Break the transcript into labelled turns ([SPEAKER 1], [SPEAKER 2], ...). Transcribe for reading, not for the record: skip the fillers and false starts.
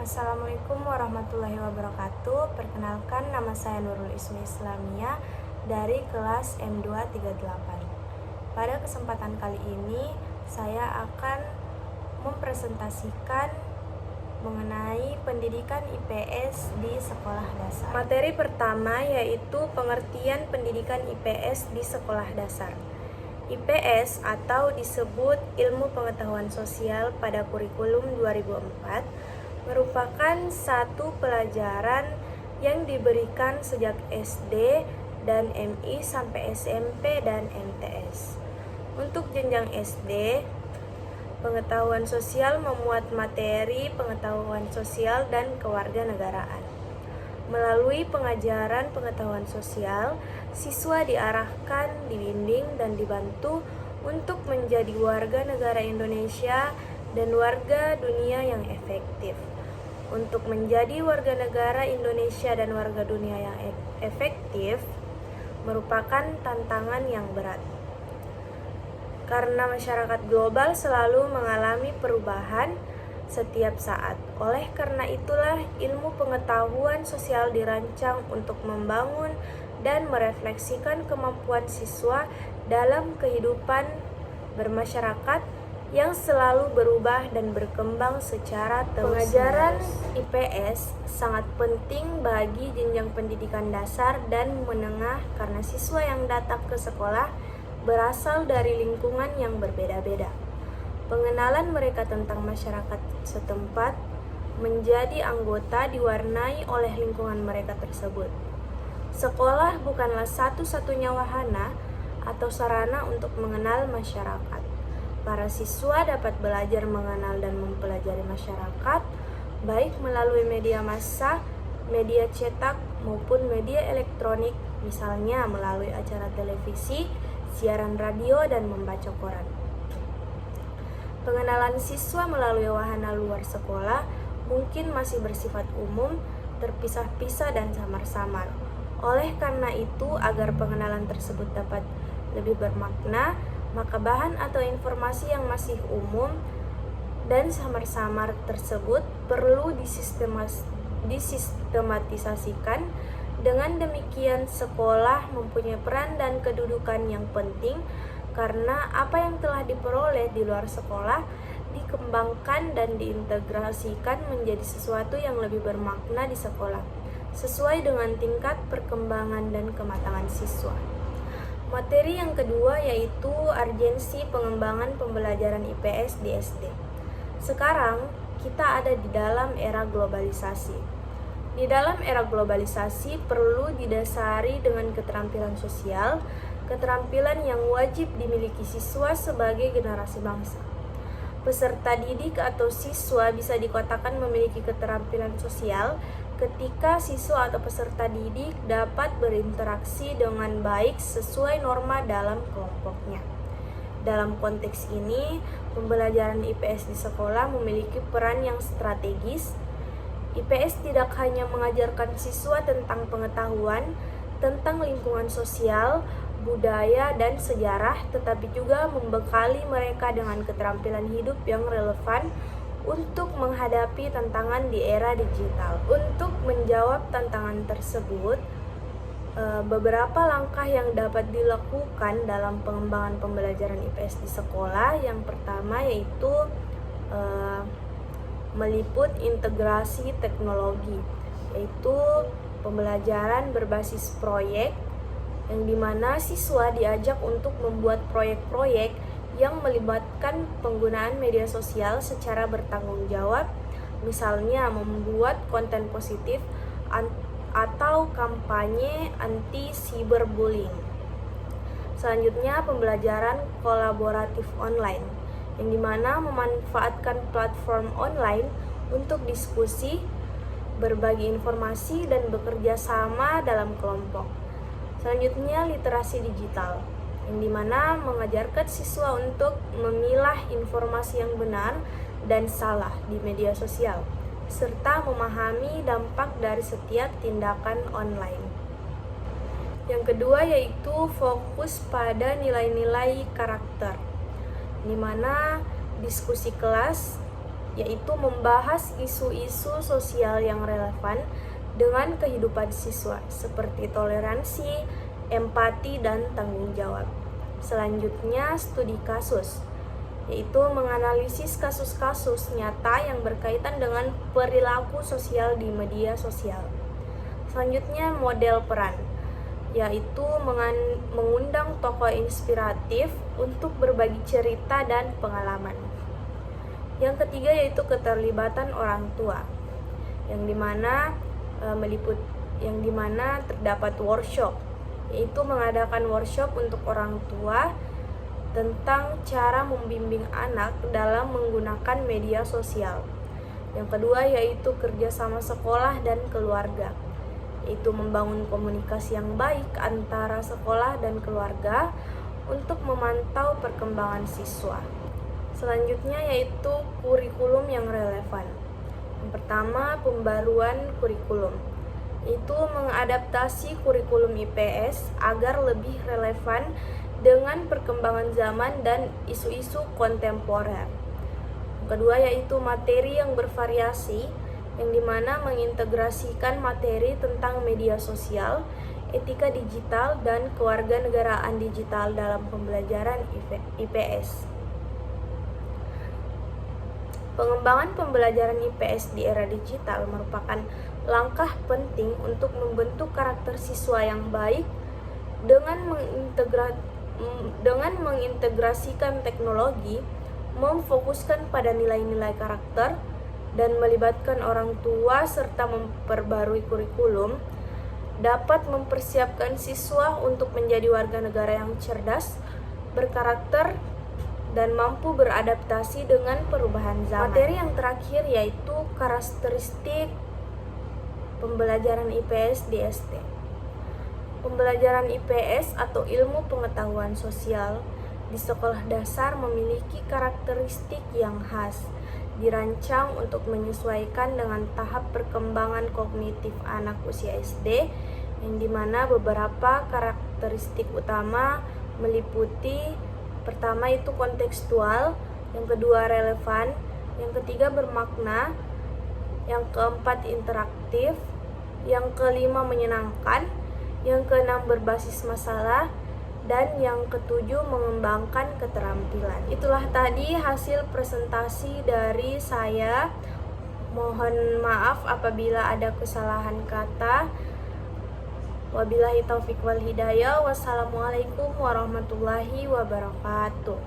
[SPEAKER 1] Assalamualaikum warahmatullahi wabarakatuh. Perkenalkan, nama saya Nurul Ismi Islamia dari kelas M238. Pada kesempatan kali ini, saya akan mempresentasikan mengenai pendidikan IPS di sekolah dasar. Materi pertama yaitu pengertian pendidikan IPS di sekolah dasar. IPS atau disebut Ilmu Pengetahuan Sosial pada kurikulum 2004 merupakan satu pelajaran yang diberikan sejak SD dan MI sampai SMP dan MTS. Untuk jenjang SD, pengetahuan sosial memuat materi pengetahuan sosial dan kewarganegaraan. Melalui pengajaran pengetahuan sosial, siswa diarahkan, dibimbing, dan dibantu untuk menjadi warga negara Indonesia dan warga dunia yang efektif. Untuk menjadi warga negara Indonesia dan warga dunia yang efektif merupakan tantangan yang berat. Karena masyarakat global selalu mengalami perubahan setiap saat. Oleh karena itulah ilmu pengetahuan sosial dirancang untuk membangun dan merefleksikan kemampuan siswa dalam kehidupan bermasyarakat yang selalu berubah dan berkembang secara terus-menerus. Pengajaran IPS sangat penting bagi jenjang pendidikan dasar dan menengah karena siswa yang datang ke sekolah berasal dari lingkungan yang berbeda-beda. Pengenalan mereka tentang masyarakat setempat menjadi anggota diwarnai oleh lingkungan mereka tersebut. Sekolah bukanlah satu-satunya wahana atau sarana untuk mengenal masyarakat. Para siswa dapat belajar mengenal dan mempelajari masyarakat, baik melalui media massa, media cetak, maupun media elektronik, misalnya melalui acara televisi, siaran radio, dan membaca koran. Pengenalan siswa melalui wahana luar sekolah mungkin masih bersifat umum, terpisah-pisah, dan samar-samar. Oleh karena itu, agar pengenalan tersebut dapat lebih bermakna, maka bahan atau informasi yang masih umum dan samar-samar tersebut perlu disistematisasikan. Dengan demikian, sekolah mempunyai peran dan kedudukan yang penting karena apa yang telah diperoleh di luar sekolah dikembangkan dan diintegrasikan menjadi sesuatu yang lebih bermakna di sekolah, sesuai dengan tingkat perkembangan dan kematangan siswa. Materi yang kedua yaitu urgensi pengembangan pembelajaran IPS di SD. Sekarang kita ada di dalam era globalisasi. Di dalam era globalisasi perlu didasari dengan keterampilan sosial, keterampilan yang wajib dimiliki siswa sebagai generasi bangsa. Peserta didik atau siswa bisa dikatakan memiliki keterampilan sosial ketika siswa atau peserta didik dapat berinteraksi dengan baik sesuai norma dalam kelompoknya. Dalam konteks ini, pembelajaran IPS di sekolah memiliki peran yang strategis. IPS tidak hanya mengajarkan siswa tentang pengetahuan, tentang lingkungan sosial, budaya, dan sejarah, tetapi juga membekali mereka dengan keterampilan hidup yang relevan untuk menghadapi tantangan di era digital. Untuk menjawab tantangan tersebut, beberapa langkah yang dapat dilakukan dalam pengembangan pembelajaran IPS di sekolah. Yang pertama yaitu meliput integrasi teknologi, yaitu pembelajaran berbasis proyek, yang dimana siswa diajak untuk membuat proyek-proyek yang melibatkan penggunaan media sosial secara bertanggung jawab, misalnya membuat konten positif atau kampanye anti cyberbullying. Selanjutnya, pembelajaran kolaboratif online, yang dimana memanfaatkan platform online untuk diskusi, berbagi informasi, dan bekerja sama dalam kelompok. Selanjutnya, literasi digital, yang dimana mengajarkan siswa untuk memilah informasi yang benar dan salah di media sosial, serta memahami dampak dari setiap tindakan online. Yang kedua yaitu fokus pada nilai-nilai karakter, di mana diskusi kelas yaitu membahas isu-isu sosial yang relevan dengan kehidupan siswa, seperti toleransi, empati, dan tanggung jawab. Selanjutnya, studi kasus, yaitu menganalisis kasus-kasus nyata yang berkaitan dengan perilaku sosial di media sosial. Selanjutnya, model peran, yaitu mengundang tokoh inspiratif untuk berbagi cerita dan pengalaman. Yang ketiga yaitu keterlibatan orang tua, yang dimana terdapat workshop, yaitu mengadakan workshop untuk orang tua tentang cara membimbing anak dalam menggunakan media sosial. Yang kedua yaitu kerjasama sekolah dan keluarga, yaitu membangun komunikasi yang baik antara sekolah dan keluarga untuk memantau perkembangan siswa. Selanjutnya yaitu kurikulum yang relevan. Yang pertama, pembaruan kurikulum, yaitu mengadaptasi kurikulum IPS agar lebih relevan dengan perkembangan zaman dan isu-isu kontemporer. Yang kedua yaitu materi yang bervariasi, yang dimana mengintegrasikan materi tentang media sosial, etika digital, dan kewarganegaraan digital dalam pembelajaran IPS. Pengembangan pembelajaran IPS di era digital merupakan langkah penting untuk membentuk karakter siswa yang baik dengan mengintegrasikan teknologi, memfokuskan pada nilai-nilai karakter, dan melibatkan orang tua serta memperbarui kurikulum, dapat mempersiapkan siswa untuk menjadi warga negara yang cerdas, berkarakter, dan mampu beradaptasi dengan perubahan zaman. Materi yang terakhir yaitu karakteristik pembelajaran IPS di SD. Pembelajaran IPS atau ilmu pengetahuan sosial di sekolah dasar memiliki karakteristik yang khas, dirancang untuk menyesuaikan dengan tahap perkembangan kognitif anak usia SD, yang dimana beberapa karakteristik utama meliputi: pertama itu kontekstual, yang kedua relevan, yang ketiga bermakna, yang keempat interaktif, yang kelima menyenangkan, yang keenam berbasis masalah, dan yang ketujuh mengembangkan keterampilan. Itulah tadi hasil presentasi dari saya. Mohon maaf apabila ada kesalahan kata. Wabillahi taufiq wal hidayah. Wassalamualaikum warahmatullahi wabarakatuh.